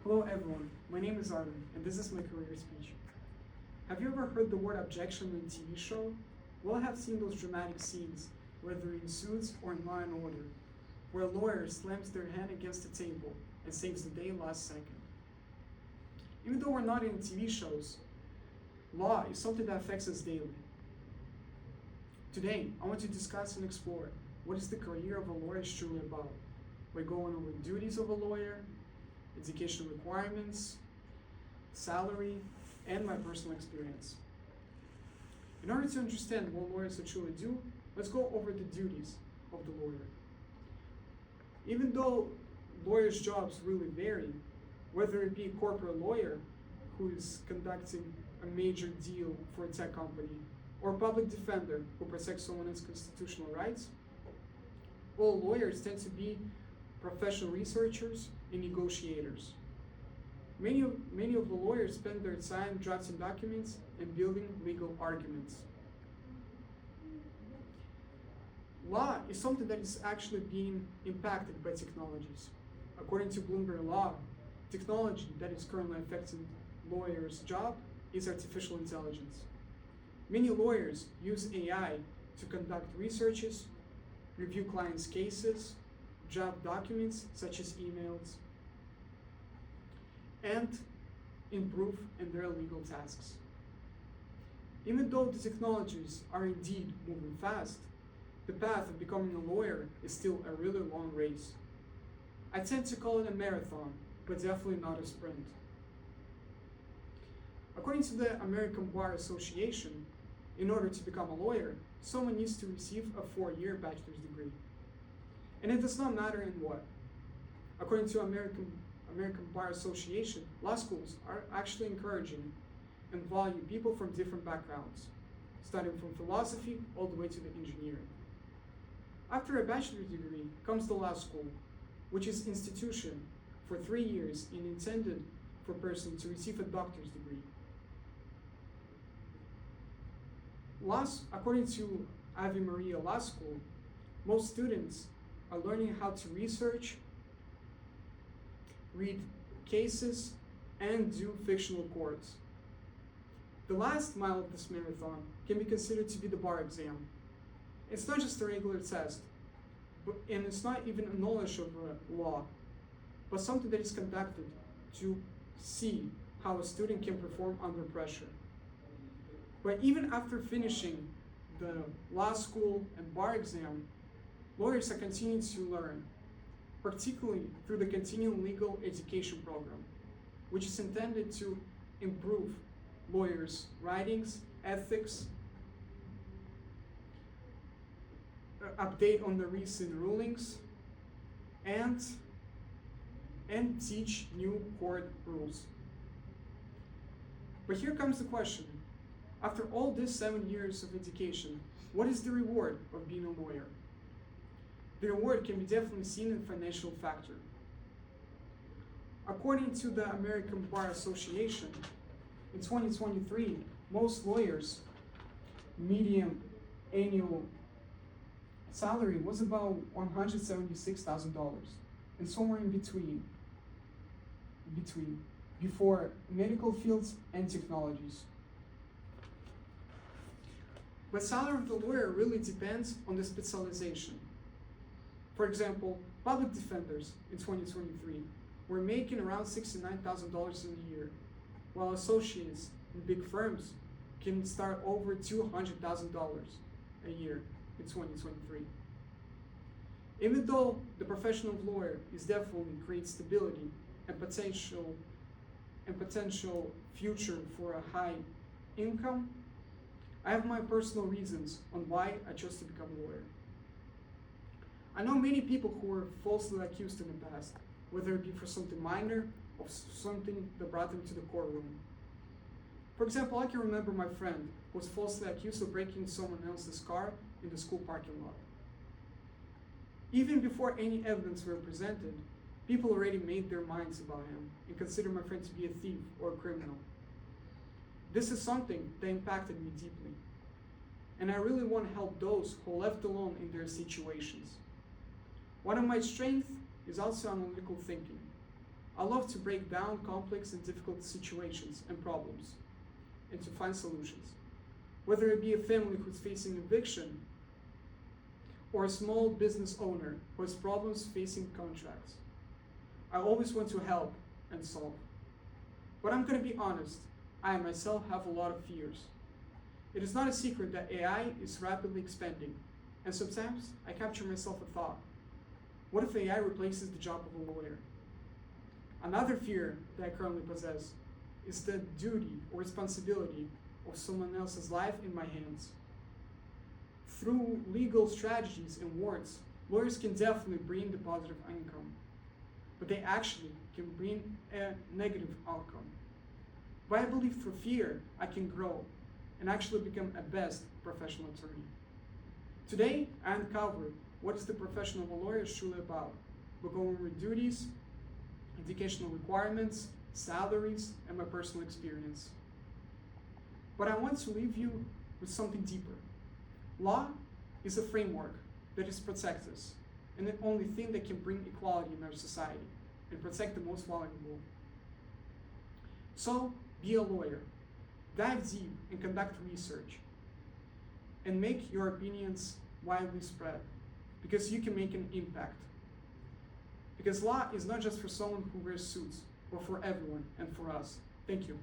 Hello everyone, my name is Arden, and this is my career speech. Have you ever heard the word objection in a TV show? Well, I have seen those dramatic scenes, whether in Suits or in Law & Order, where a lawyer slams their hand against the table and saves the day last second. Even though we're not in TV shows, law is something that affects us daily. Today, I want to discuss and explore what is the career of a lawyer is truly about. We're going over the duties of a lawyer, education requirements, salary, and my personal experience. In order to understand what lawyers actually do, let's go over the duties of the lawyer. Even though lawyers' jobs really vary, whether it be a corporate lawyer who is conducting a major deal for a tech company, or a public defender who protects someone's constitutional rights, all lawyers tend to be professional researchers and negotiators. Many of the lawyers spend their time drafting documents and building legal arguments. Law is something that is actually being impacted by technologies. According to Bloomberg Law, technology that is currently affecting lawyers' job is artificial intelligence. Many lawyers use AI to conduct researches, review clients' cases, draft documents such as emails, and improve in their legal tasks. Even though the technologies are indeed moving fast, the path of becoming a lawyer is still a really long race. I tend to call it a marathon, but definitely not a sprint. According to the American Bar Association, in order to become a lawyer, someone needs to receive a 4-year bachelor's degree. And it does not matter in what. According to American Bar Association, law schools are actually encouraging and value people from different backgrounds, starting from philosophy all the way to the engineering. After a bachelor's degree comes the law school, which is an institution for 3 years and intended for a person to receive a doctor's degree. According to Ave Maria Law School, most students are learning how to research, read cases, and do fictional courts. The last mile of this marathon can be considered to be the bar exam. It's not just a regular test, and it's not even a knowledge of law, but something that is conducted to see how a student can perform under pressure. But even after finishing the law school and bar exam, lawyers are continuing to learn, particularly through the Continuing Legal Education Program, which is intended to improve lawyers' writings, ethics, update on the recent rulings, and teach new court rules. But here comes the question. After all these 7 years of education, what is the reward of being a lawyer? The reward can be definitely seen in financial factor. According to the American Bar Association, in 2023, most lawyers' median annual salary was about $176,000, and somewhere in between, before medical fields and technologies. But salary of the lawyer really depends on the specialization. For example, public defenders in 2023 were making around $69,000 in a year, while associates in big firms can start over $200,000 a year in 2023. Even though the profession of lawyer is definitely creates stability and potential future for a high income, I have my personal reasons on why I chose to become a lawyer. I know many people who were falsely accused in the past, whether it be for something minor or something that brought them to the courtroom. For example, I can remember my friend who was falsely accused of breaking someone else's car in the school parking lot. Even before any evidence were presented, people already made their minds about him and considered my friend to be a thief or a criminal. This is something that impacted me deeply, and I really want to help those who are left alone in their situations. One of my strengths is also analytical thinking. I love to break down complex and difficult situations and problems and to find solutions. Whether it be a family who's facing eviction or a small business owner who has problems facing contracts, I always want to help and solve. But I'm going to be honest, I myself have a lot of fears. It is not a secret that AI is rapidly expanding, and sometimes I capture myself a thought. What if AI replaces the job of a lawyer? Another fear that I currently possess is the duty or responsibility of someone else's life in my hands. Through legal strategies and warrants, lawyers can definitely bring the positive income, but they actually can bring a negative outcome. But I believe through fear, I can grow and actually become a best professional attorney. Today, I uncovered what is the profession of a lawyer is truly about. We'll go over duties, educational requirements, salaries, and my personal experience. But I want to leave you with something deeper. Law is a framework that is protect us, and the only thing that can bring equality in our society and protect the most vulnerable. So, be a lawyer. Dive deep and conduct research. And make your opinions widely spread, because you can make an impact. Because law is not just for someone who wears suits, but for everyone and for us. Thank you.